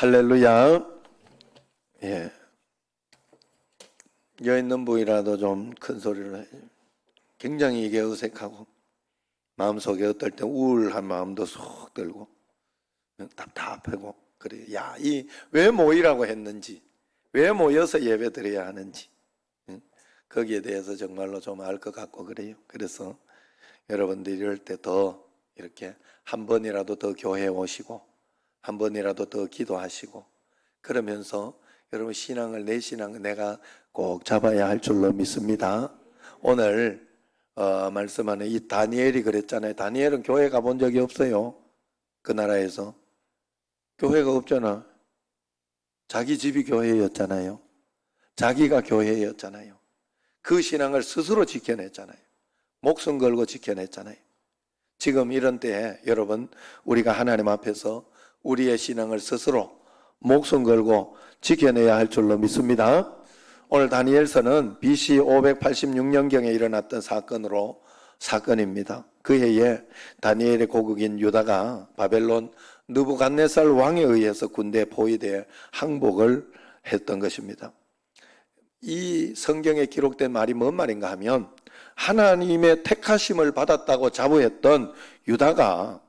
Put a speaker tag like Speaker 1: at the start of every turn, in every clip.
Speaker 1: 할렐루야. 예. 여 있는 분이라도 좀 큰 소리로 해. 굉장히 이게 어색하고 마음속에 어떨 때 우울한 마음도 쏙 들고 답답하고 그래요. 야, 이 왜 모이라고 했는지, 왜 모여서 예배 드려야 하는지, 거기에 대해서 정말로 좀 알 것 같고 그래요. 그래서 여러분들이 이럴 때 더 이렇게 한 번이라도 더 교회에 오시고 한 번이라도 더 기도하시고 그러면서 여러분 신앙을, 내 신앙을 내가 꼭 잡아야 할 줄로 믿습니다. 오늘 말씀하는 이 다니엘이 그랬잖아요. 다니엘은 교회 가본 적이 없어요. 그 나라에서 교회가 없잖아. 자기 집이 교회였잖아요. 자기가 교회였잖아요. 그 신앙을 스스로 지켜냈잖아요. 목숨 걸고 지켜냈잖아요. 지금 이런 때에 여러분 우리가 하나님 앞에서 우리의 신앙을 스스로 목숨 걸고 지켜내야 할 줄로 믿습니다. 오늘 다니엘서는 BC 586년경에 일어났던 사건입니다. 그 해에 다니엘의 고국인 유다가 바벨론 느부갓네살 왕에 의해서 군대에 포위되어 항복을 했던 것입니다. 이 성경에 기록된 말이 뭔 말인가 하면 하나님의 택하심을 받았다고 자부했던 유다가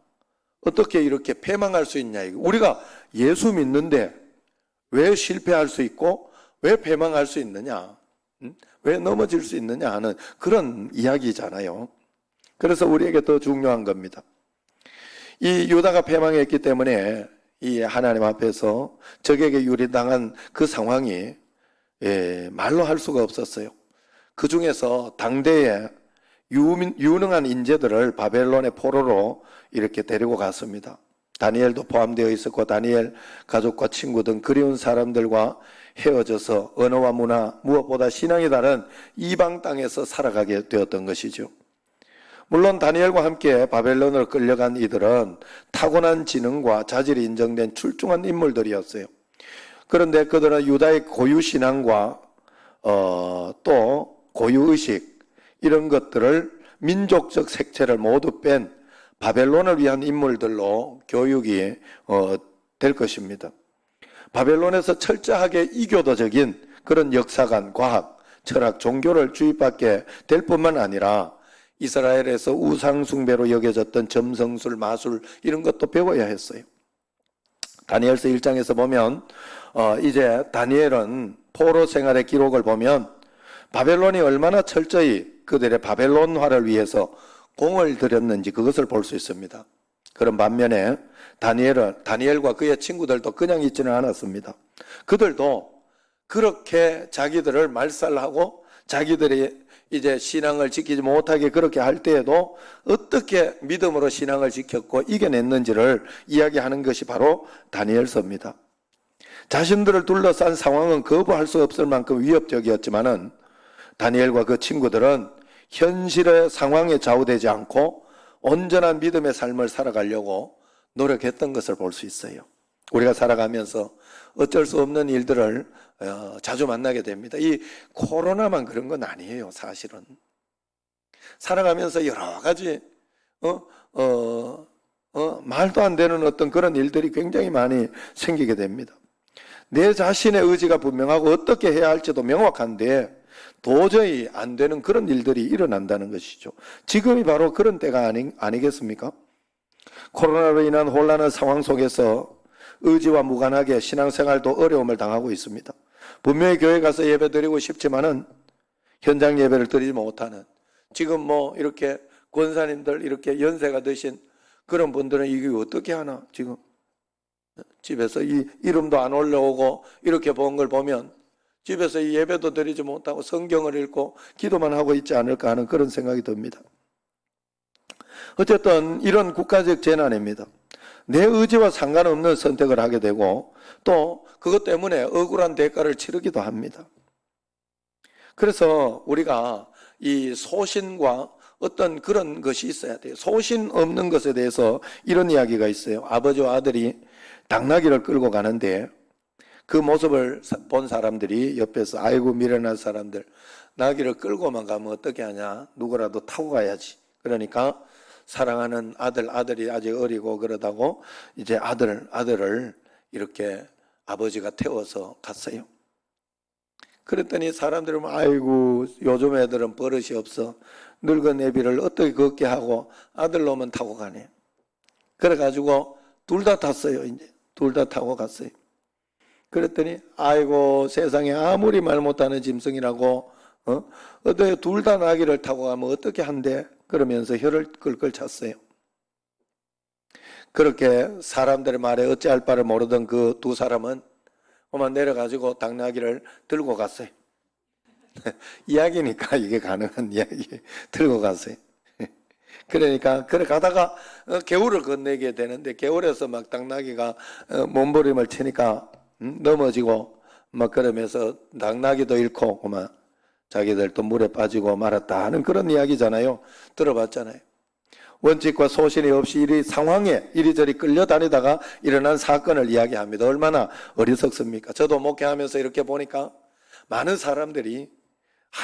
Speaker 1: 어떻게 이렇게 패망할 수 있냐. 우리가 예수 믿는데 왜 실패할 수 있고 왜 패망할 수 있느냐, 왜 넘어질 수 있느냐 하는 그런 이야기잖아요. 그래서 우리에게 더 중요한 겁니다. 이 유다가 패망했기 때문에 이 하나님 앞에서 적에게 유리당한 그 상황이 말로 할 수가 없었어요. 그 중에서 당대에 유능한 인재들을 바벨론의 포로로 이렇게 데리고 갔습니다. 다니엘도 포함되어 있었고 다니엘 가족과 친구 등 그리운 사람들과 헤어져서 언어와 문화, 무엇보다 신앙이 다른 이방 땅에서 살아가게 되었던 것이죠. 물론 다니엘과 함께 바벨론으로 끌려간 이들은 타고난 지능과 자질이 인정된 출중한 인물들이었어요. 그런데 그들은 유다의 고유신앙과 또 고유의식 이런 것들을 민족적 색채를 모두 뺀 바벨론을 위한 인물들로 교육이 될 것입니다. 바벨론에서 철저하게 이교도적인 그런 역사관, 과학, 철학, 종교를 주입받게 될 뿐만 아니라 이스라엘에서 우상숭배로 여겨졌던 점성술, 마술 이런 것도 배워야 했어요. 다니엘서 1장에서 보면 이제 다니엘은 포로 생활의 기록을 보면 바벨론이 얼마나 철저히 그들의 바벨론화를 위해서 공을 들였는지 그것을 볼 수 있습니다. 그런 반면에 다니엘과 그의 친구들도 그냥 있지는 않았습니다. 그들도 그렇게 자기들을 말살하고 자기들이 이제 신앙을 지키지 못하게 그렇게 할 때에도 어떻게 믿음으로 신앙을 지켰고 이겨냈는지를 이야기하는 것이 바로 다니엘서입니다. 자신들을 둘러싼 상황은 거부할 수 없을 만큼 위협적이었지만은 다니엘과 그 친구들은 현실의 상황에 좌우되지 않고 온전한 믿음의 삶을 살아가려고 노력했던 것을 볼 수 있어요. 우리가 살아가면서 어쩔 수 없는 일들을 자주 만나게 됩니다. 이 코로나만 그런 건 아니에요, 사실은. 살아가면서 여러 가지 말도 안 되는 어떤 그런 일들이 굉장히 많이 생기게 됩니다. 내 자신의 의지가 분명하고 어떻게 해야 할지도 명확한데 도저히 안 되는 그런 일들이 일어난다는 것이죠. 지금이 바로 그런 때가 아니겠습니까? 코로나로 인한 혼란한 상황 속에서 의지와 무관하게 신앙생활도 어려움을 당하고 있습니다. 분명히 교회 가서 예배 드리고 싶지만은 현장 예배를 드리지 못하는, 지금 이렇게 권사님들 이렇게 연세가 드신 그런 분들은 이게 어떻게 하나, 지금 집에서 이 이름도 안 올라오고 이렇게 본 걸 보면 집에서 이 예배도 드리지 못하고 성경을 읽고 기도만 하고 있지 않을까 하는 그런 생각이 듭니다. 어쨌든 이런 국가적 재난입니다. 내 의지와 상관없는 선택을 하게 되고 또 그것 때문에 억울한 대가를 치르기도 합니다. 그래서 우리가 이 소신과 어떤 그런 것이 있어야 돼요. 소신 없는 것에 대해서 이런 이야기가 있어요. 아버지와 아들이 당나귀를 끌고 가는데 그 모습을 본 사람들이 옆에서 아이고 미련한 사람들, 나귀를 끌고만 가면 어떻게 하냐, 누구라도 타고 가야지. 그러니까 사랑하는 아들이 아직 어리고 그러다고 이제 아들을 이렇게 아버지가 태워서 갔어요. 그랬더니 사람들이 아이고 요즘 애들은 버릇이 없어. 늙은 애비를 어떻게 걷게 하고 아들 놈은 타고 가네. 그래가지고 둘 다 탔어요. 이제 둘 다 타고 갔어요. 그랬더니 아이고 세상에 아무리 말 못하는 짐승이라고 어떻게 둘 다 나귀를 타고 가면 어떻게 한대? 그러면서 혀를 끌끌 찼어요. 그렇게 사람들의 말에 어찌할 바를 모르던 그 두 사람은 그만 내려가지고 당나귀를 들고 갔어요. 이야기니까 이게 가능한 이야기. 들고 갔어요. 그러니까 그래 가다가 개울을 건너게 되는데 개울에서 막 당나귀가 몸부림을 치니까 넘어지고 막 그러면서 당나귀도 잃고 그만 자기들도 물에 빠지고 말았다 하는 그런 이야기잖아요. 들어봤잖아요. 원칙과 소신이 없이 이리 상황에 이리저리 끌려다니다가 일어난 사건을 이야기합니다. 얼마나 어리석습니까? 저도 목회하면서 이렇게 보니까 많은 사람들이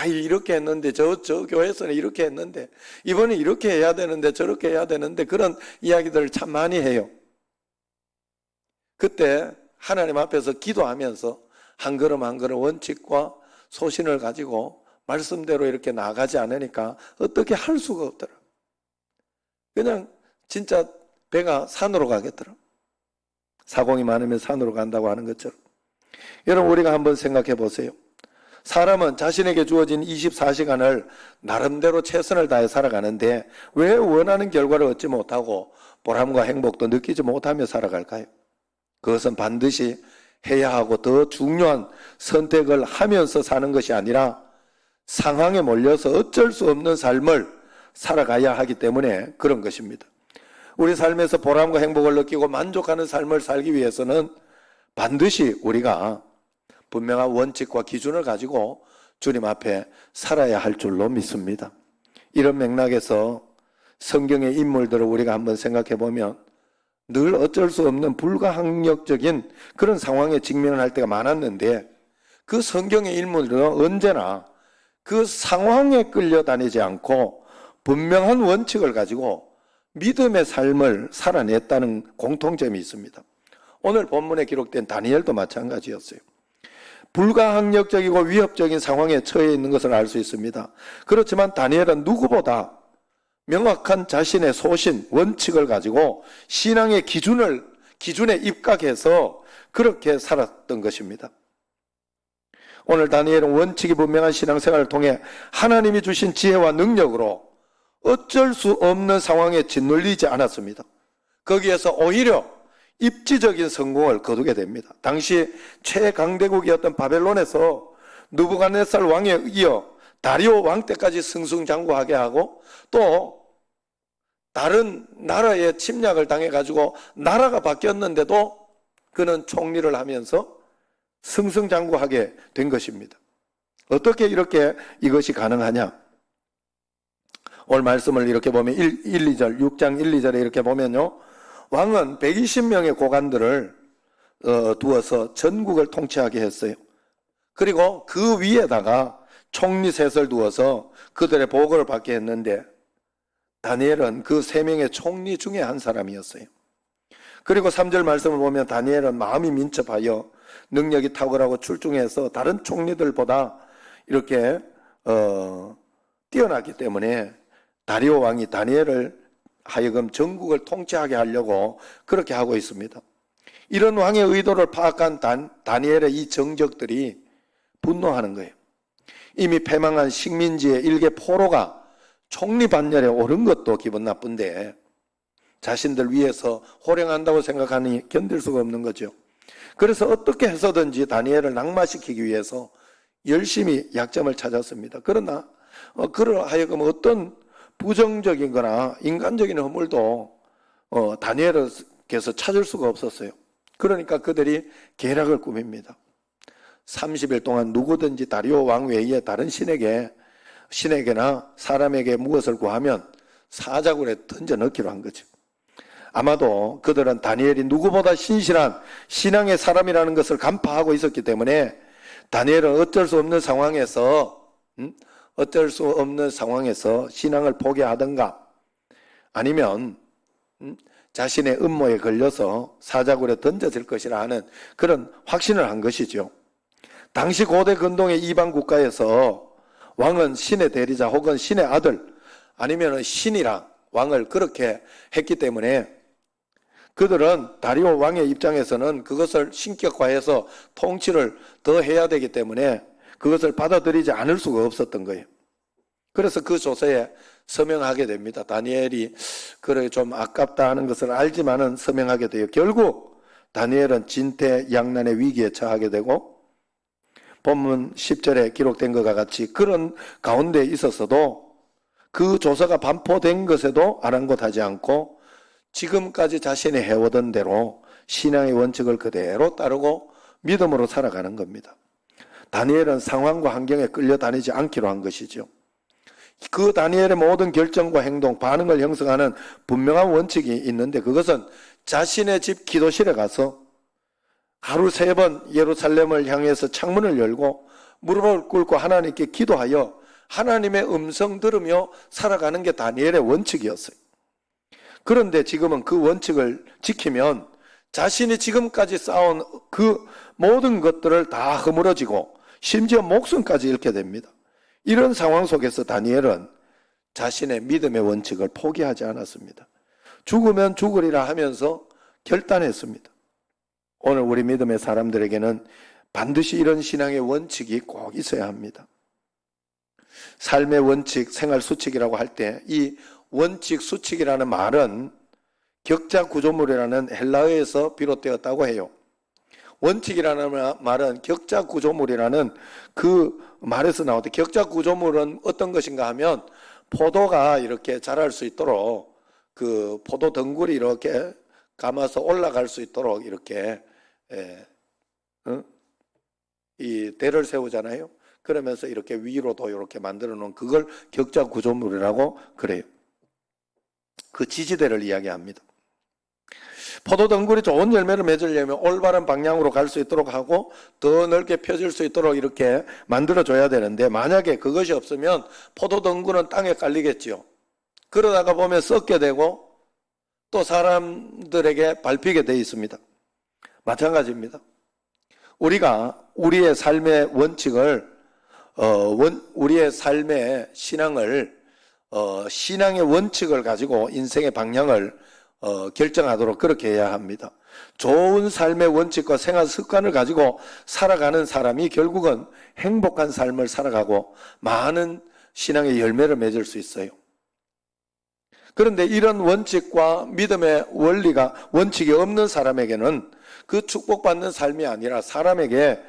Speaker 1: 이렇게 했는데 저 교회에서는 이렇게 했는데 이번에 이렇게 해야 되는데 저렇게 해야 되는데 그런 이야기들을 참 많이 해요. 그때 하나님 앞에서 기도하면서 한 걸음 한 걸음 원칙과 소신을 가지고 말씀대로 이렇게 나가지 않으니까 어떻게 할 수가 없더라. 그냥 진짜 배가 산으로 가겠더라. 사공이 많으면 산으로 간다고 하는 것처럼. 여러분 우리가 한번 생각해 보세요. 사람은 자신에게 주어진 24시간을 나름대로 최선을 다해 살아가는데 왜 원하는 결과를 얻지 못하고 보람과 행복도 느끼지 못하며 살아갈까요? 그것은 반드시 해야 하고 더 중요한 선택을 하면서 사는 것이 아니라 상황에 몰려서 어쩔 수 없는 삶을 살아가야 하기 때문에 그런 것입니다. 우리 삶에서 보람과 행복을 느끼고 만족하는 삶을 살기 위해서는 반드시 우리가 분명한 원칙과 기준을 가지고 주님 앞에 살아야 할 줄로 믿습니다. 이런 맥락에서 성경의 인물들을 우리가 한번 생각해 보면 늘 어쩔 수 없는 불가항력적인 그런 상황에 직면을 할 때가 많았는데 그 성경의 인물들은 언제나 그 상황에 끌려다니지 않고 분명한 원칙을 가지고 믿음의 삶을 살아냈다는 공통점이 있습니다. 오늘 본문에 기록된 다니엘도 마찬가지였어요. 불가항력적이고 위협적인 상황에 처해 있는 것을 알 수 있습니다. 그렇지만 다니엘은 누구보다 명확한 자신의 소신, 원칙을 가지고 신앙의 기준에 입각해서 그렇게 살았던 것입니다. 오늘 다니엘은 원칙이 분명한 신앙생활을 통해 하나님이 주신 지혜와 능력으로 어쩔 수 없는 상황에 짓눌리지 않았습니다. 거기에서 오히려 입지적인 성공을 거두게 됩니다. 당시 최강대국이었던 바벨론에서 느부갓네살 왕에 이어 다리오 왕 때까지 승승장구하게 하고 또 다른 나라의 침략을 당해가지고 나라가 바뀌었는데도 그는 총리를 하면서 승승장구하게 된 것입니다. 어떻게 이렇게 이것이 가능하냐? 오늘 말씀을 이렇게 보면 6장 1, 2절에 이렇게 보면요. 왕은 120명의 고관들을 두어서 전국을 통치하게 했어요. 그리고 그 위에다가 총리 셋을 두어서 그들의 보고를 받게 했는데 다니엘은 그 3명의 총리 중에 한 사람이었어요. 그리고 3절 말씀을 보면 다니엘은 마음이 민첩하여 능력이 탁월하고 출중해서 다른 총리들보다 이렇게 뛰어났기 때문에 다리오 왕이 다니엘을 하여금 전국을 통치하게 하려고 그렇게 하고 있습니다. 이런 왕의 의도를 파악한 다니엘의 이 정적들이 분노하는 거예요. 이미 패망한 식민지의 일개 포로가 총리 반열에 오른 것도 기분 나쁜데 자신들 위해서 호령한다고 생각하니 견딜 수가 없는 거죠. 그래서 어떻게 해서든지 다니엘을 낙마시키기 위해서 열심히 약점을 찾았습니다. 그러나 그를 하여금 어떤 부정적인 거나 인간적인 허물도 다니엘에게서 찾을 수가 없었어요. 그러니까 그들이 계략을 꾸밉니다. 30일 동안 누구든지 다리오 왕 외에 다른 신에게나 사람에게 무엇을 구하면 사자굴에 던져 넣기로 한 거죠. 아마도 그들은 다니엘이 누구보다 신실한 신앙의 사람이라는 것을 간파하고 있었기 때문에 다니엘은 어쩔 수 없는 상황에서 신앙을 포기하든가 아니면 자신의 음모에 걸려서 사자굴에 던져질 것이라 하는 그런 확신을 한 것이죠. 당시 고대 근동의 이방 국가에서 왕은 신의 대리자 혹은 신의 아들 아니면 신이랑 왕을 그렇게 했기 때문에 그들은 다리오 왕의 입장에서는 그것을 신격화해서 통치를 더 해야 되기 때문에 그것을 받아들이지 않을 수가 없었던 거예요. 그래서 그 조서에 서명하게 됩니다. 다니엘이 그래 좀 아깝다 하는 것을 알지만은 서명하게 돼요. 결국 다니엘은 진퇴양난의 위기에 처하게 되고 본문 10절에 기록된 것과 같이 그런 가운데 있었어도 그 조서가 반포된 것에도 아랑곳하지 않고 지금까지 자신이 해오던 대로 신앙의 원칙을 그대로 따르고 믿음으로 살아가는 겁니다. 다니엘은 상황과 환경에 끌려다니지 않기로 한 것이죠. 그 다니엘의 모든 결정과 행동, 반응을 형성하는 분명한 원칙이 있는데 그것은 자신의 집 기도실에 가서 하루 3번 예루살렘을 향해서 창문을 열고 무릎을 꿇고 하나님께 기도하여 하나님의 음성 들으며 살아가는 게 다니엘의 원칙이었어요. 그런데 지금은 그 원칙을 지키면 자신이 지금까지 쌓아온 그 모든 것들을 다 허물어지고 심지어 목숨까지 잃게 됩니다. 이런 상황 속에서 다니엘은 자신의 믿음의 원칙을 포기하지 않았습니다. 죽으면 죽으리라 하면서 결단했습니다. 오늘 우리 믿음의 사람들에게는 반드시 이런 신앙의 원칙이 꼭 있어야 합니다. 삶의 원칙, 생활 수칙이라고 할 때 이 원칙, 수칙이라는 말은 격자 구조물이라는 헬라어에서 비롯되었다고 해요. 원칙이라는 말은 격자 구조물이라는 그 말에서 나오는데 격자 구조물은 어떤 것인가 하면 포도가 이렇게 자랄 수 있도록 그 포도 덩굴이 이렇게 감아서 올라갈 수 있도록 이렇게 이 대를 세우잖아요. 그러면서 이렇게 위로도 이렇게 만들어 놓은 그걸 격자 구조물이라고 그래요. 그 지지대를 이야기합니다. 포도 덩굴이 좋은 열매를 맺으려면 올바른 방향으로 갈 수 있도록 하고 더 넓게 펴질 수 있도록 이렇게 만들어줘야 되는데 만약에 그것이 없으면 포도 덩굴은 땅에 깔리겠지요. 그러다가 보면 썩게 되고 또 사람들에게 밟히게 돼 있습니다. 마찬가지입니다. 우리가 우리의 삶의 원칙을 우리의 삶의 신앙을 신앙의 원칙을 가지고 인생의 방향을 결정하도록 그렇게 해야 합니다. 좋은 삶의 원칙과 생활 습관을 가지고 살아가는 사람이 결국은 행복한 삶을 살아가고 많은 신앙의 열매를 맺을 수 있어요. 그런데 이런 원칙과 믿음의 원칙이 없는 사람에게는 그 축복받는 삶이 아니라 사람에게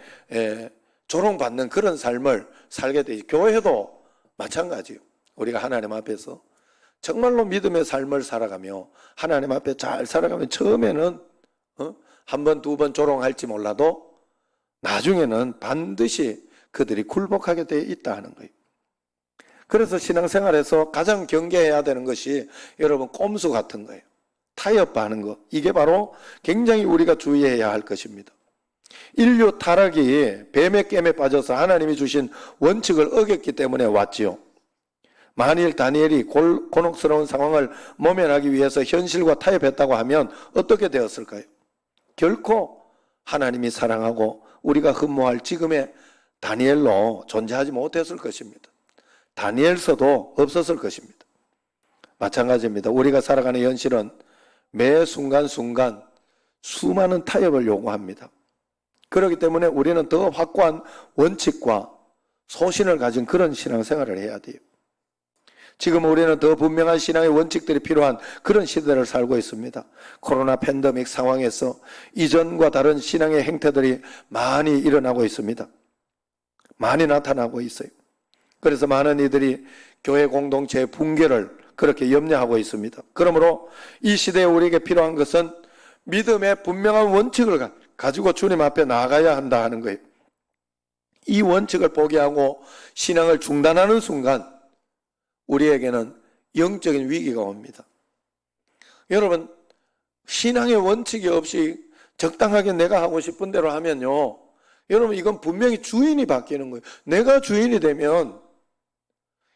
Speaker 1: 조롱받는 그런 삶을 살게 되지. 교회도 마찬가지예요. 우리가 하나님 앞에서 정말로 믿음의 삶을 살아가며 하나님 앞에 잘 살아가면 처음에는 한 번, 두 번 조롱할지 몰라도 나중에는 반드시 그들이 굴복하게 되어 있다 하는 거예요. 그래서 신앙생활에서 가장 경계해야 되는 것이 여러분 꼼수 같은 거예요. 타협하는 거. 이게 바로 굉장히 우리가 주의해야 할 것입니다. 인류 타락이 뱀의 깸에 빠져서 하나님이 주신 원칙을 어겼기 때문에 왔지요. 만일 다니엘이 곤혹스러운 상황을 모면하기 위해서 현실과 타협했다고 하면 어떻게 되었을까요? 결코 하나님이 사랑하고 우리가 흠모할 지금의 다니엘로 존재하지 못했을 것입니다. 다니엘서도 없었을 것입니다. 마찬가지입니다. 우리가 살아가는 현실은 매 순간순간 수많은 타협을 요구합니다. 그렇기 때문에 우리는 더 확고한 원칙과 소신을 가진 그런 신앙생활을 해야 돼요. 지금 우리는 더 분명한 신앙의 원칙들이 필요한 그런 시대를 살고 있습니다. 코로나 팬데믹 상황에서 이전과 다른 신앙의 행태들이 많이 일어나고 있습니다. 많이 나타나고 있어요. 그래서 많은 이들이 교회 공동체의 붕괴를 그렇게 염려하고 있습니다. 그러므로 이 시대에 우리에게 필요한 것은 믿음의 분명한 원칙을 가지고 주님 앞에 나아가야 한다 하는 거예요. 이 원칙을 포기하고 신앙을 중단하는 순간 우리에게는 영적인 위기가 옵니다. 여러분, 신앙의 원칙이 없이 적당하게 내가 하고 싶은 대로 하면요, 여러분 이건 분명히 주인이 바뀌는 거예요. 내가 주인이 되면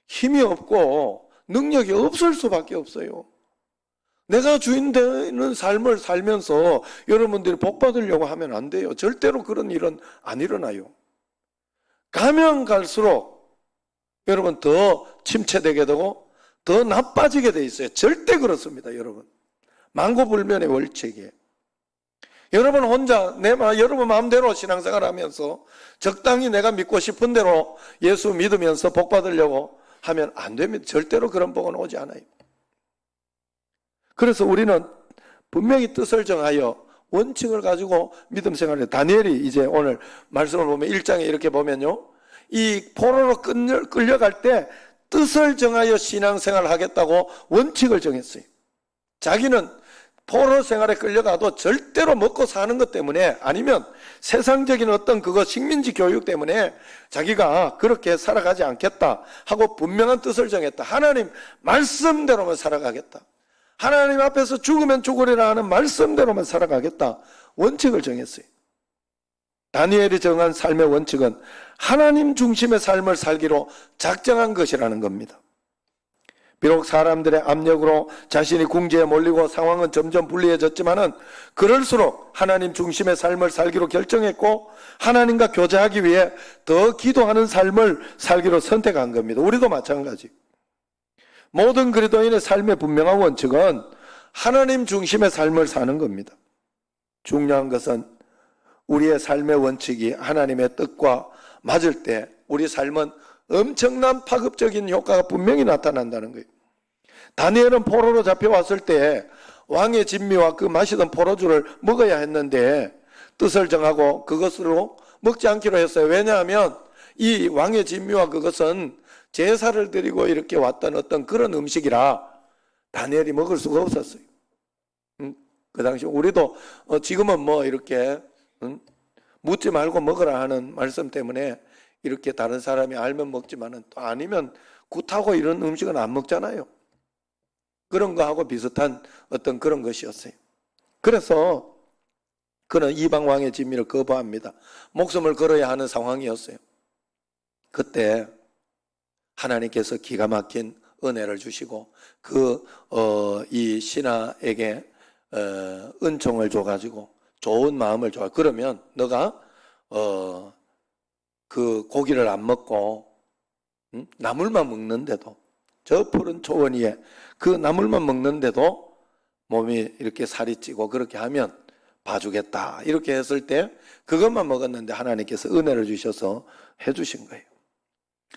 Speaker 1: 힘이 없고 능력이 없을 수밖에 없어요. 내가 주인 되는 삶을 살면서 여러분들이 복 받으려고 하면 안 돼요. 절대로 그런 일은 안 일어나요. 가면 갈수록 여러분 더 침체되게 되고 더 나빠지게 돼 있어요. 절대 그렇습니다, 여러분. 만고불변의 원칙이에요. 여러분 혼자 여러분 마음대로 신앙생활 하면서 적당히 내가 믿고 싶은 대로 예수 믿으면서 복 받으려고 하면 안 됩니다. 절대로 그런 복은 오지 않아요. 그래서 우리는 분명히 뜻을 정하여 원칙을 가지고 믿음 생활을 해요. 다니엘이 이제 오늘 말씀을 보면 1장에 이렇게 보면요, 이 포로로 끌려갈 때 뜻을 정하여 신앙생활을 하겠다고 원칙을 정했어요. 자기는 포로 생활에 끌려가도 절대로 먹고 사는 것 때문에, 아니면 세상적인 어떤 그거 식민지 교육 때문에 자기가 그렇게 살아가지 않겠다 하고 분명한 뜻을 정했다. 하나님 말씀대로만 살아가겠다. 하나님 앞에서 죽으면 죽으리라 하는 말씀대로만 살아가겠다. 원칙을 정했어요. 다니엘이 정한 삶의 원칙은 하나님 중심의 삶을 살기로 작정한 것이라는 겁니다. 비록 사람들의 압력으로 자신이 궁지에 몰리고 상황은 점점 불리해졌지만은 그럴수록 하나님 중심의 삶을 살기로 결정했고 하나님과 교제하기 위해 더 기도하는 삶을 살기로 선택한 겁니다. 우리도 마찬가지. 모든 그리스도인의 삶의 분명한 원칙은 하나님 중심의 삶을 사는 겁니다. 중요한 것은 우리의 삶의 원칙이 하나님의 뜻과 맞을 때 우리 삶은 엄청난 파급적인 효과가 분명히 나타난다는 거예요. 다니엘은 포로로 잡혀왔을 때 왕의 진미와 그 마시던 포로주를 먹어야 했는데 뜻을 정하고 그것으로 먹지 않기로 했어요. 왜냐하면 이 왕의 진미와 그것은 제사를 드리고 이렇게 왔던 어떤 그런 음식이라 다니엘이 먹을 수가 없었어요. 그 당시 우리도 지금은 뭐 이렇게 묻지 말고 먹으라 하는 말씀 때문에 이렇게 다른 사람이 알면 먹지만은 또 아니면 굿하고 이런 음식은 안 먹잖아요. 그런 거하고 비슷한 어떤 그런 것이었어요. 그래서 그는 이방 왕의 진미를 거부합니다. 목숨을 걸어야 하는 상황이었어요. 그때 하나님께서 기가 막힌 은혜를 주시고 이 신하에게 은총을 줘가지고 좋은 마음을 줘. 그러면 너가 그 고기를 안 먹고 나물만 먹는데도, 저 푸른 초원 위에 그 나물만 먹는데도 몸이 이렇게 살이 찌고 그렇게 하면 봐주겠다 이렇게 했을 때 그것만 먹었는데 하나님께서 은혜를 주셔서 해주신 거예요.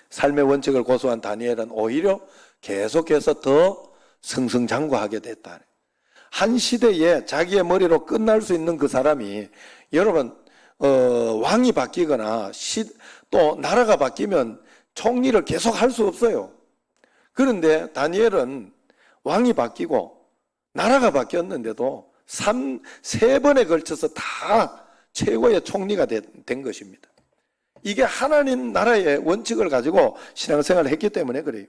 Speaker 1: 삶의 원칙을 고수한 다니엘은 오히려 계속해서 더 승승장구하게 됐다. 한 시대에 자기의 머리로 끝날 수 있는 그 사람이, 여러분 왕이 바뀌거나 또 나라가 바뀌면 총리를 계속 할 수 없어요. 그런데 다니엘은 왕이 바뀌고 나라가 바뀌었는데도 세 번에 걸쳐서 다 최고의 총리가 된 것입니다. 이게 하나님 나라의 원칙을 가지고 신앙생활을 했기 때문에 그래요.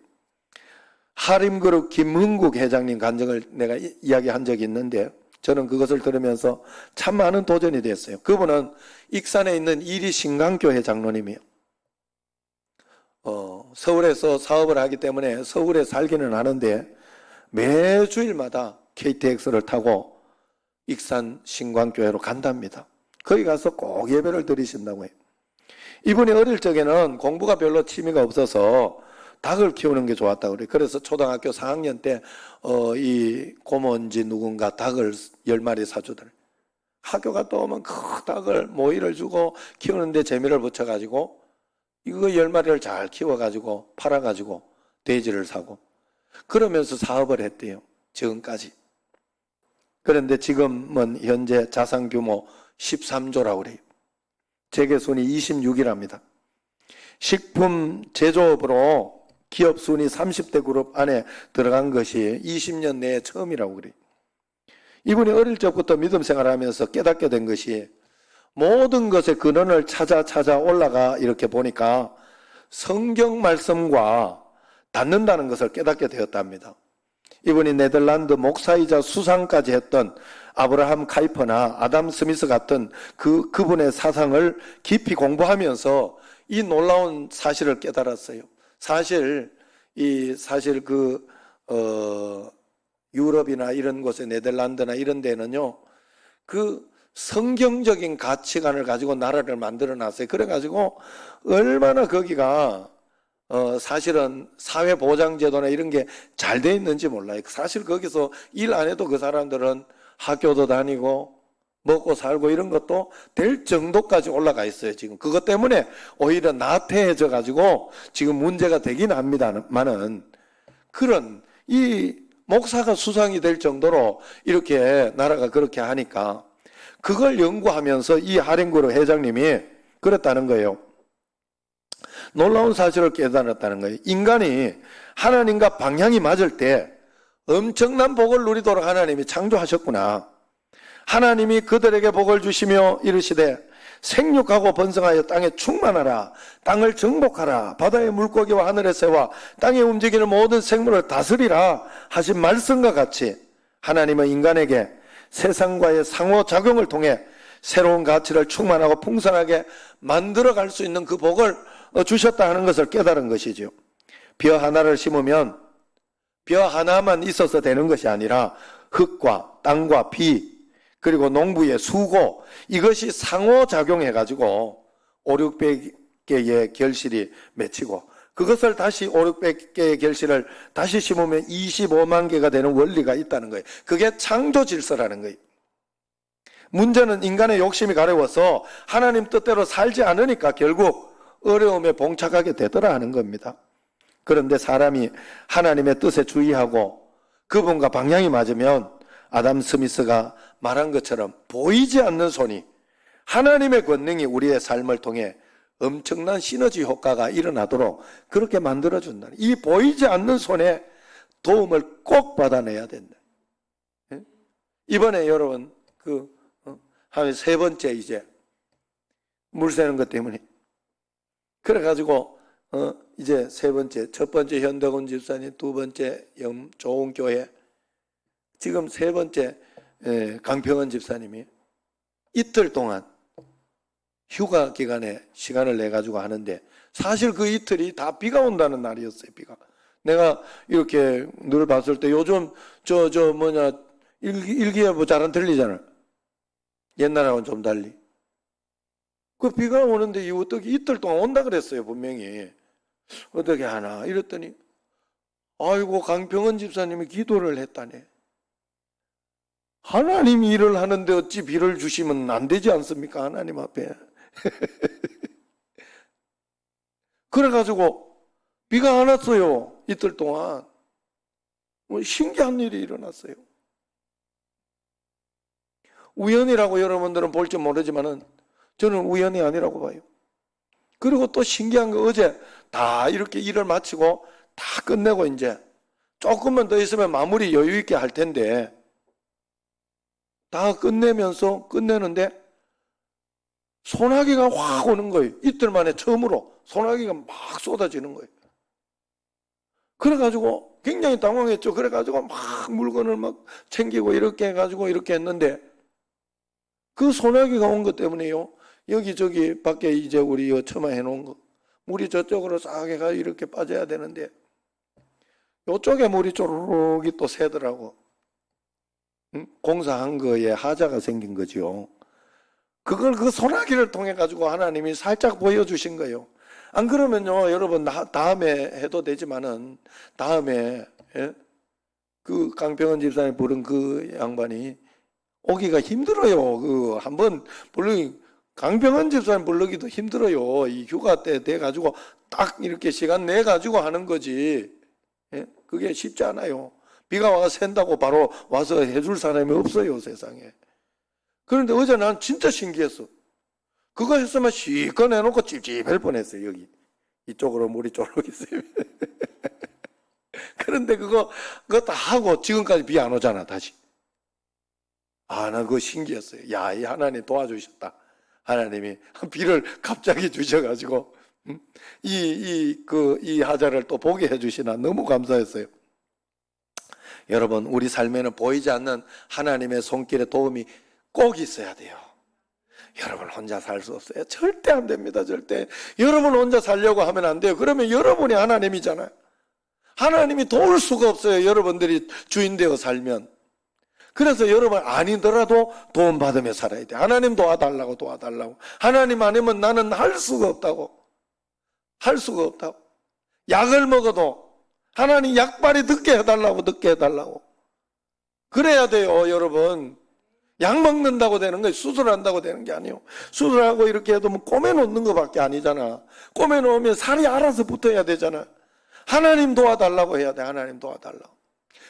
Speaker 1: 하림그룹 김흥국 회장님 간증을 내가 이야기한 적이 있는데 저는 그것을 들으면서 참 많은 도전이 됐어요. 그분은 익산에 있는 이리신강교회 장로님이에요. 서울에서 사업을 하기 때문에 서울에 살기는 하는데 매주일마다 KTX를 타고 익산 신광교회로 간답니다. 거기 가서 꼭 예배를 드리신다고 해요. 이분이 어릴 적에는 공부가 별로 취미가 없어서 닭을 키우는 게 좋았다고 그래요. 그래서 초등학교 4학년 때 이 고모인지 누군가 닭을 10마리 사주더래요. 학교 갔다 오면 그 닭을 모이를 주고 키우는데 재미를 붙여가지고 이거 10마리를 잘 키워가지고 팔아가지고 돼지를 사고 그러면서 사업을 했대요. 지금까지. 그런데 지금은 현재 자산 규모 13조라고 그래요. 세계 순위 26위랍니다. 식품 제조업으로 기업 순위 30대 그룹 안에 들어간 것이 20년 내에 처음이라고 그래요. 이분이 어릴 적부터 믿음 생활하면서 깨닫게 된 것이 모든 것의 근원을 찾아 올라가 이렇게 보니까 성경 말씀과 닿는다는 것을 깨닫게 되었답니다. 이분이 네덜란드 목사이자 수상까지 했던 아브라함 카이퍼나 아담 스미스 같은 그분의 사상을 깊이 공부하면서 이 놀라운 사실을 깨달았어요. 사실 유럽이나 이런 곳에 네덜란드나 이런 데는요, 그 성경적인 가치관을 가지고 나라를 만들어 놨어요. 그래가지고 얼마나 거기가 사실은 사회보장제도나 이런 게 잘 돼 있는지 몰라요. 사실 거기서 일 안 해도 그 사람들은 학교도 다니고 먹고 살고 이런 것도 될 정도까지 올라가 있어요. 지금 그것 때문에 오히려 나태해져 가지고 지금 문제가 되긴 합니다만은, 그런 이 목사가 수상이 될 정도로 이렇게 나라가 그렇게 하니까 그걸 연구하면서 이 하랭구르 회장님이 그랬다는 거예요. 놀라운 사실을 깨달았다는 거예요. 인간이 하나님과 방향이 맞을 때 엄청난 복을 누리도록 하나님이 창조하셨구나. 하나님이 그들에게 복을 주시며 이르시되 생육하고 번성하여 땅에 충만하라, 땅을 정복하라, 바다의 물고기와 하늘의 새와 땅에 움직이는 모든 생물을 다스리라 하신 말씀과 같이 하나님은 인간에게 세상과의 상호작용을 통해 새로운 가치를 충만하고 풍성하게 만들어갈 수 있는 그 복을 주셨다 하는 것을 깨달은 것이죠. 벼 하나를 심으면 벼 하나만 있어서 되는 것이 아니라 흙과 땅과 비 그리고 농부의 수고, 이것이 상호작용해가지고 5,600개의 결실이 맺히고, 그것을 다시 5,600개의 결실을 다시 심으면 25만 개가 되는 원리가 있다는 거예요. 그게 창조 질서라는 거예요. 문제는 인간의 욕심이 가려워서 하나님 뜻대로 살지 않으니까 결국 어려움에 봉착하게 되더라 하는 겁니다. 그런데 사람이 하나님의 뜻에 주의하고 그분과 방향이 맞으면 아담 스미스가 말한 것처럼 보이지 않는 손이, 하나님의 권능이 우리의 삶을 통해 엄청난 시너지 효과가 일어나도록 그렇게 만들어준다. 이 보이지 않는 손에 도움을 꼭 받아내야 된다. 이번에 여러분 한 세 번째 이제 물 새는 것 때문에 그래가지고 이제 세 번째, 첫 번째 현덕원 집사님, 두 번째 좋은 교회, 지금 세 번째 강평원 집사님이 이틀 동안 휴가 기간에 시간을 내 가지고 하는데, 사실 그 이틀이 다 비가 온다는 날이었어요. 비가. 내가 이렇게 늘 봤을 때 요즘 일기예보 잘안 들리잖아요. 옛날하고는 좀 달리. 그 비가 오는데 어떻게 이틀 동안 온다 그랬어요. 분명히. 어떻게 하나 이랬더니 아이고 강평원 집사님이 기도를 했다네. 하나님이 일을 하는데 어찌 비를 주시면 안 되지 않습니까? 하나님 앞에. 그래가지고 비가 안 왔어요. 이틀 동안. 신기한 일이 일어났어요. 우연이라고 여러분들은 볼지 모르지만은 저는 우연이 아니라고 봐요. 그리고 또 신기한 거, 어제 다 이렇게 일을 마치고 다 끝내고 이제 조금만 더 있으면 마무리 여유 있게 할 텐데, 다 끝내는데 소나기가 확 오는 거예요. 이틀 만에 처음으로 소나기가 막 쏟아지는 거예요. 그래가지고 굉장히 당황했죠. 그래가지고 막 물건을 막 챙기고 이렇게 해가지고 이렇게 했는데, 그 소나기가 온 것 때문에요, 여기저기 밖에 이제 우리 처마 해놓은 거 물이 저쪽으로 싹 해가 이렇게 빠져야 되는데 이쪽에 물이 쪼르륵이 또 새더라고. 공사한 거에 하자가 생긴 거죠. 그걸 그 소나기를 통해 가지고 하나님이 살짝 보여주신 거예요. 안 그러면요, 여러분 다음에 해도 되지만은 다음에 그 강평원 집사님 부른 그 양반이 오기가 힘들어요. 그 한번 강평원 집사님 부르기도 힘들어요. 이 휴가 때 돼 가지고 딱 이렇게 시간 내 가지고 하는 거지. 그게 쉽지 않아요. 비가 와서 샌다고 바로 와서 해줄 사람이 없어요, 세상에. 그런데 어제 난 진짜 신기했어. 그거 했으면 시커 내놓고 찝찝할 뻔했어요. 여기 이쪽으로 물이 쪼르륵 있어요. 그런데 그거 다 하고 지금까지 비 안 오잖아, 다시. 나 그거 신기했어요. 야, 이 하나님 도와주셨다. 하나님이 비를 갑자기 주셔가지고 이 하자를 또 보게 해주시나 너무 감사했어요. 여러분, 우리 삶에는 보이지 않는 하나님의 손길의 도움이 꼭 있어야 돼요. 여러분 혼자 살 수 없어요. 절대 안 됩니다. 절대. 여러분 혼자 살려고 하면 안 돼요. 그러면 여러분이 하나님이잖아요. 하나님이 도울 수가 없어요. 여러분들이 주인 되어 살면. 그래서 여러분 아니더라도 도움받으며 살아야 돼. 하나님 도와달라고. 하나님 아니면 나는 할 수가 없다고. 할 수가 없다고. 약을 먹어도 하나님 약발이 듣게 해달라고. 그래야 돼요, 여러분. 약 먹는다고 되는 거예요. 수술한다고 되는 게 아니에요. 수술하고 이렇게 해도 뭐 꼬매놓는 것밖에 아니잖아. 꼬매놓으면 살이 알아서 붙어야 되잖아. 하나님 도와달라고 해야 돼. 하나님 도와달라고.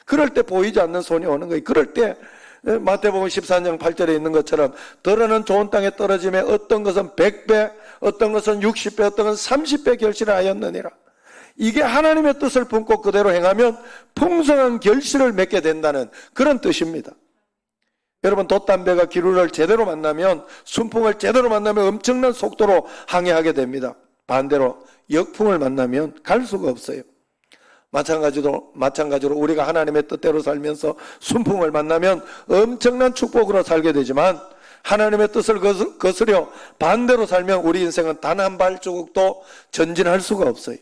Speaker 1: 그럴 때 보이지 않는 손이 오는 거예요. 그럴 때 마태복음 14장 8절에 있는 것처럼 더러는 좋은 땅에 떨어짐에 어떤 것은 100배, 어떤 것은 60배, 어떤 것은 30배 결실을 하였느니라. 이게 하나님의 뜻을 품고 그대로 행하면 풍성한 결실을 맺게 된다는 그런 뜻입니다. 여러분, 돛담배가 기류를 제대로 만나면, 순풍을 제대로 만나면 엄청난 속도로 항해하게 됩니다. 반대로 역풍을 만나면 갈 수가 없어요. 마찬가지로 우리가 하나님의 뜻대로 살면서 순풍을 만나면 엄청난 축복으로 살게 되지만, 하나님의 뜻을 거스려 반대로 살면 우리 인생은 단 한 발자국도 전진할 수가 없어요.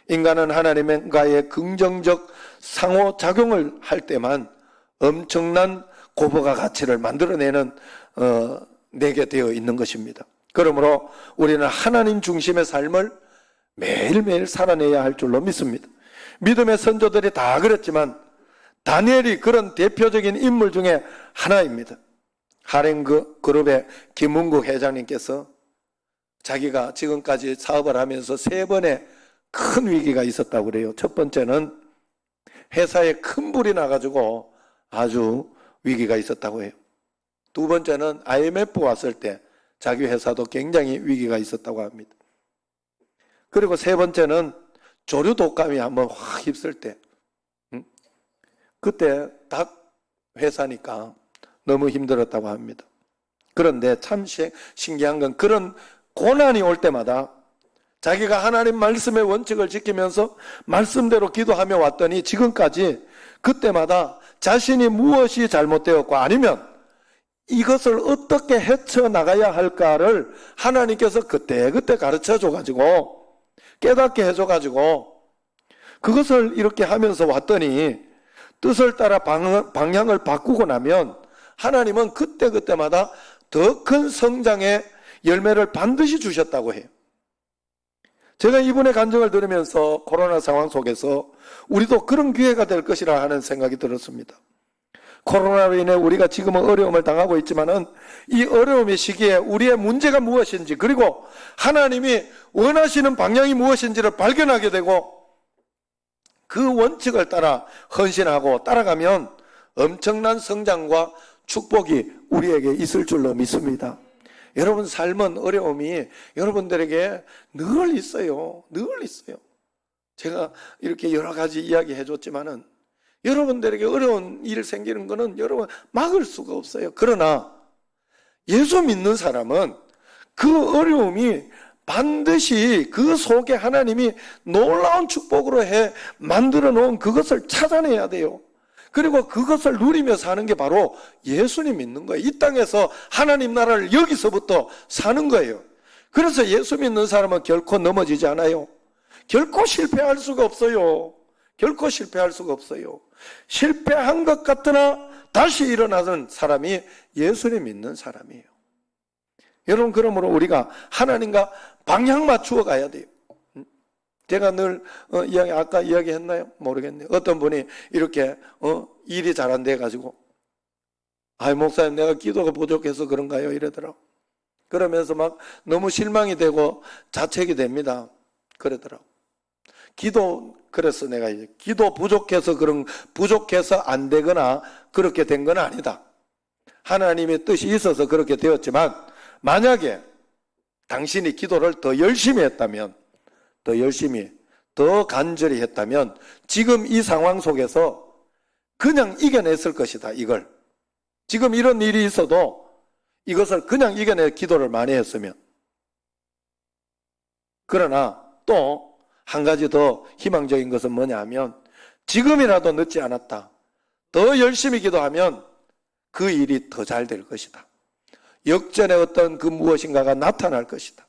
Speaker 1: 인간은 하나님과의 긍정적 상호작용을 할 때만 엄청난 고부가 가치를 만들어내는 내게 되어 있는 것입니다. 그러므로 우리는 하나님 중심의 삶을 매일매일 살아내야 할 줄로 믿습니다. 믿음의 선조들이 다 그랬지만 다니엘이 그런 대표적인 인물 중에 하나입니다. 하랭그룹의 김문국 회장님께서 자기가 지금까지 사업을 하면서 3번의 큰 위기가 있었다고 그래요. 첫 번째는 회사에 큰 불이 나가지고 아주 위기가 있었다고 해요. 두 번째는 IMF 왔을 때 자기 회사도 굉장히 위기가 있었다고 합니다. 그리고 세 번째는 조류 독감이 한번 확 휩쓸 때, 그때 닭 회사니까 너무 힘들었다고 합니다. 그런데 참 신기한 건 그런 고난이 올 때마다 자기가 하나님 말씀의 원칙을 지키면서 말씀대로 기도하며 왔더니 지금까지 그때마다 자신이 무엇이 잘못되었고 아니면 이것을 어떻게 헤쳐나가야 할까를 하나님께서 그때그때 가르쳐줘가지고 깨닫게 해줘가지고 그것을 이렇게 하면서 왔더니 뜻을 따라 방향을 바꾸고 나면 하나님은 그때그때마다 더 큰 성장의 열매를 반드시 주셨다고 해요. 제가 이분의 간증을 들으면서 코로나 상황 속에서 우리도 그런 기회가 될 것이라 하는 생각이 들었습니다. 코로나로 인해 우리가 지금은 어려움을 당하고 있지만은 이 어려움의 시기에 우리의 문제가 무엇인지 그리고 하나님이 원하시는 방향이 무엇인지를 발견하게 되고 그 원칙을 따라 헌신하고 따라가면 엄청난 성장과 축복이 우리에게 있을 줄로 믿습니다. 여러분 삶은 어려움이 여러분들에게 늘 있어요. 늘 있어요. 제가 이렇게 여러 가지 이야기 해줬지만은 여러분들에게 어려운 일 생기는 거는 여러분 막을 수가 없어요. 그러나 예수 믿는 사람은 그 어려움이 반드시 그 속에 하나님이 놀라운 축복으로 해 만들어 놓은 그것을 찾아내야 돼요. 그리고 그것을 누리며 사는 게 바로 예수님 믿는 거예요. 이 땅에서 하나님 나라를 여기서부터 사는 거예요. 그래서 예수 믿는 사람은 결코 넘어지지 않아요. 결코 실패할 수가 없어요. 결코 실패할 수가 없어요. 실패한 것 같으나 다시 일어나는 사람이 예수님 믿는 사람이에요. 여러분, 그러므로 우리가 하나님과 방향 맞추어 가야 돼요. 제가 늘 아까 이야기했나요? 모르겠네요. 어떤 분이 이렇게 일이 잘 안 돼가지고 목사님 내가 기도가 부족해서 그런가요? 이러더라고. 그러면서 막 너무 실망이 되고 자책이 됩니다. 그러더라고. 그래서 내가 이제 기도 부족해서 안 되거나 그렇게 된 건 아니다. 하나님의 뜻이 있어서 그렇게 되었지만 만약에 당신이 기도를 더 열심히 했다면 더 간절히 했다면 지금 이 상황 속에서 그냥 이겨냈을 것이다. 이걸 지금 이런 일이 있어도 이것을 그냥 이겨낼 기도를 많이 했으면. 그러나 또 한 가지 더 희망적인 것은 뭐냐 하면 지금이라도 늦지 않았다. 더 열심히 기도하면 그 일이 더 잘 될 것이다. 역전의 어떤 그 무엇인가가 나타날 것이다.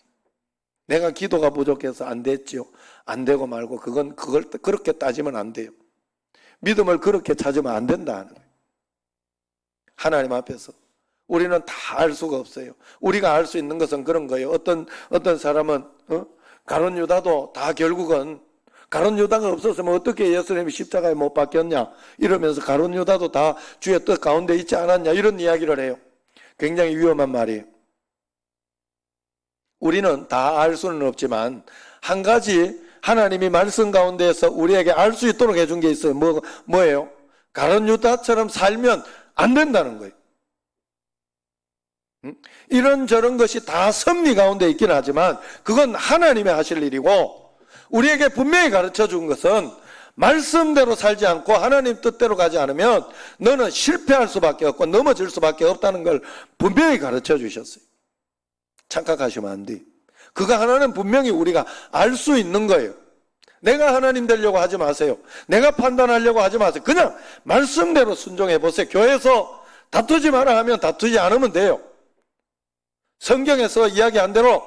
Speaker 1: 내가 기도가 부족해서 안 됐지요. 안 되고 말고 그걸 그렇게 따지면 안 돼요. 믿음을 그렇게 찾으면 안 된다는 거예요. 하나님 앞에서 우리는 다 알 수가 없어요. 우리가 알 수 있는 것은 그런 거예요. 어떤 사람은 가룟 유다도 다 결국은 가룟 유다가 없었으면 어떻게 예수님이 십자가에 못 박혔냐 이러면서 가룟 유다도 다 주의 뜻 가운데 있지 않았냐 이런 이야기를 해요. 굉장히 위험한 말이에요. 우리는 다 알 수는 없지만 한 가지 하나님이 말씀 가운데에서 우리에게 알 수 있도록 해준 게 있어요. 뭐예요? 가룟 유다처럼 살면 안 된다는 거예요. 이런저런 것이 다 섭리 가운데 있긴 하지만 그건 하나님이 하실 일이고 우리에게 분명히 가르쳐 준 것은 말씀대로 살지 않고 하나님 뜻대로 가지 않으면 너는 실패할 수밖에 없고 넘어질 수밖에 없다는 걸 분명히 가르쳐 주셨어요. 착각하시면 안 돼요. 그거 하나는 분명히 우리가 알 수 있는 거예요. 내가 하나님 되려고 하지 마세요. 내가 판단하려고 하지 마세요. 그냥 말씀대로 순종해 보세요. 교회에서 다투지 마라 하면 다투지 않으면 돼요. 성경에서 이야기한 대로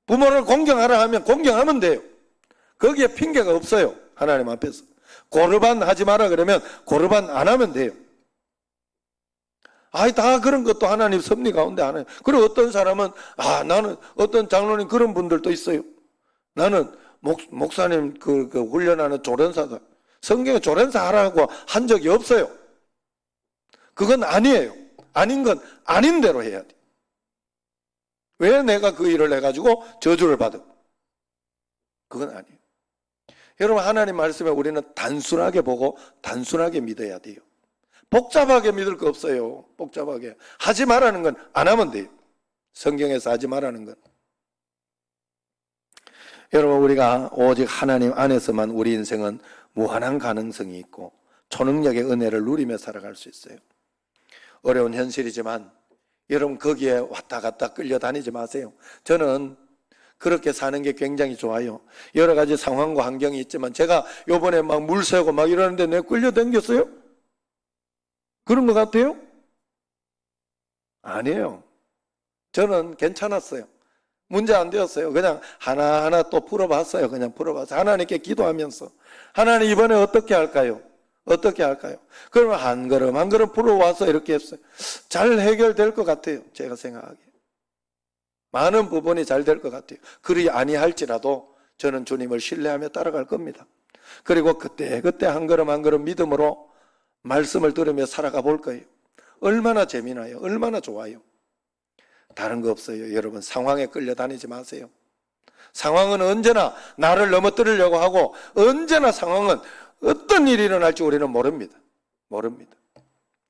Speaker 1: 부모를 공경하라 하면 공경하면 돼요. 거기에 핑계가 없어요. 하나님 앞에서. 고르반 하지 마라 그러면 고르반 안 하면 돼요. 다 그런 것도 하나님 섭리 가운데 안 해요. 그리고 어떤 사람은 나는 어떤 장로님 그런 분들도 있어요. 나는 목사님 그 훈련하는 조련사다. 성경에 조련사 하라고 한 적이 없어요. 그건 아니에요. 아닌 건 아닌 대로 해야 돼. 왜 내가 그 일을 해가지고 저주를 받아? 그건 아니에요. 여러분 하나님 말씀에 우리는 단순하게 보고 단순하게 믿어야 돼요. 복잡하게 믿을 거 없어요. 복잡하게. 하지 말라는 건 안 하면 돼요. 성경에서 하지 말라는 건. 여러분 우리가 오직 하나님 안에서만 우리 인생은 무한한 가능성이 있고 초능력의 은혜를 누리며 살아갈 수 있어요. 어려운 현실이지만 여러분 거기에 왔다 갔다 끌려다니지 마세요. 저는 그렇게 사는 게 굉장히 좋아요. 여러 가지 상황과 환경이 있지만 제가 요번에 막 물 새고 막 이러는데 내가 끌려다녔어요? 그런 것 같아요? 아니에요. 저는 괜찮았어요. 문제 안 되었어요. 그냥 하나하나 또 풀어봤어요. 그냥 풀어봤어요. 하나님께 기도하면서 하나님 이번에 어떻게 할까요? 어떻게 할까요? 그러면 한 걸음 한 걸음 풀어와서 이렇게 했어요. 잘 해결될 것 같아요. 제가 생각하기에. 많은 부분이 잘 될 것 같아요. 그리 아니할지라도 저는 주님을 신뢰하며 따라갈 겁니다. 그리고 그때 한 걸음 한 걸음 믿음으로 말씀을 들으며 살아가 볼 거예요. 얼마나 재미나요? 얼마나 좋아요? 다른 거 없어요. 여러분 상황에 끌려다니지 마세요. 상황은 언제나 나를 넘어뜨리려고 하고 언제나 상황은 어떤 일이 일어날지 우리는 모릅니다.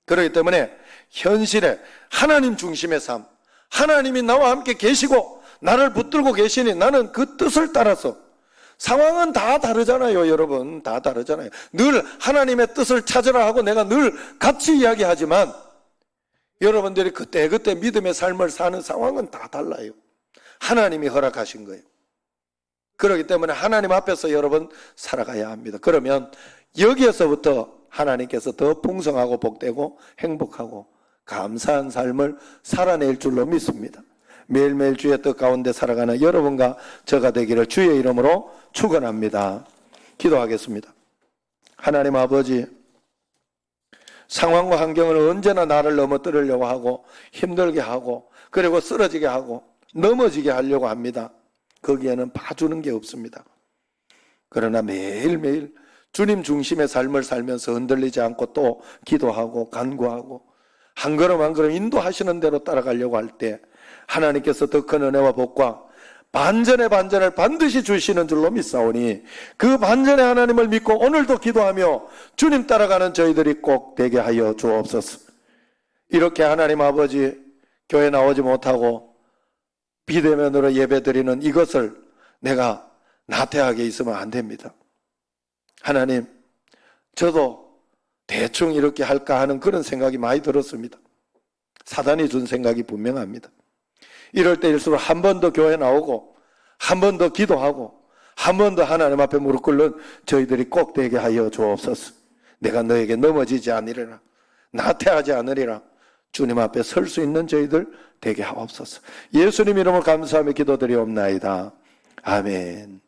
Speaker 1: 그렇기 때문에 현실에 하나님 중심의 삶, 하나님이 나와 함께 계시고 나를 붙들고 계시니 나는 그 뜻을 따라서 상황은 다 다르잖아요. 여러분 다 다르잖아요. 늘 하나님의 뜻을 찾으라 하고 내가 늘 같이 이야기하지만 여러분들이 그때 믿음의 삶을 사는 상황은 다 달라요. 하나님이 허락하신 거예요. 그렇기 때문에 하나님 앞에서 여러분 살아가야 합니다. 그러면 여기에서부터 하나님께서 더 풍성하고 복되고 행복하고 감사한 삶을 살아낼 줄로 믿습니다. 매일매일 주의 뜻 가운데 살아가는 여러분과 저가 되기를 주의 이름으로 축원합니다. 기도하겠습니다. 하나님 아버지, 상황과 환경을 언제나 나를 넘어뜨리려고 하고 힘들게 하고 그리고 쓰러지게 하고 넘어지게 하려고 합니다. 거기에는 봐주는 게 없습니다. 그러나 매일매일 주님 중심의 삶을 살면서 흔들리지 않고 또 기도하고 간구하고 한 걸음 한 걸음 인도하시는 대로 따라가려고 할 때 하나님께서 더 큰 은혜와 복과 반전의 반전을 반드시 주시는 줄로 믿사오니 그 반전의 하나님을 믿고 오늘도 기도하며 주님 따라가는 저희들이 꼭 되게 하여 주옵소서. 이렇게 하나님 아버지 교회 나오지 못하고 비대면으로 예배드리는 이것을 내가 나태하게 있으면 안 됩니다. 하나님, 저도 대충 이렇게 할까 하는 그런 생각이 많이 들었습니다. 사단이 준 생각이 분명합니다. 이럴 때일수록 한 번 더 교회 나오고 한 번 더 기도하고 한 번 더 하나님 앞에 무릎 꿇는 저희들이 꼭 되게 하여 주옵소서. 내가 너에게 넘어지지 않으리라, 나태하지 않으리라, 주님 앞에 설 수 있는 저희들 되게 하옵소서. 예수님 이름으로 감사하며 기도드리옵나이다. 아멘.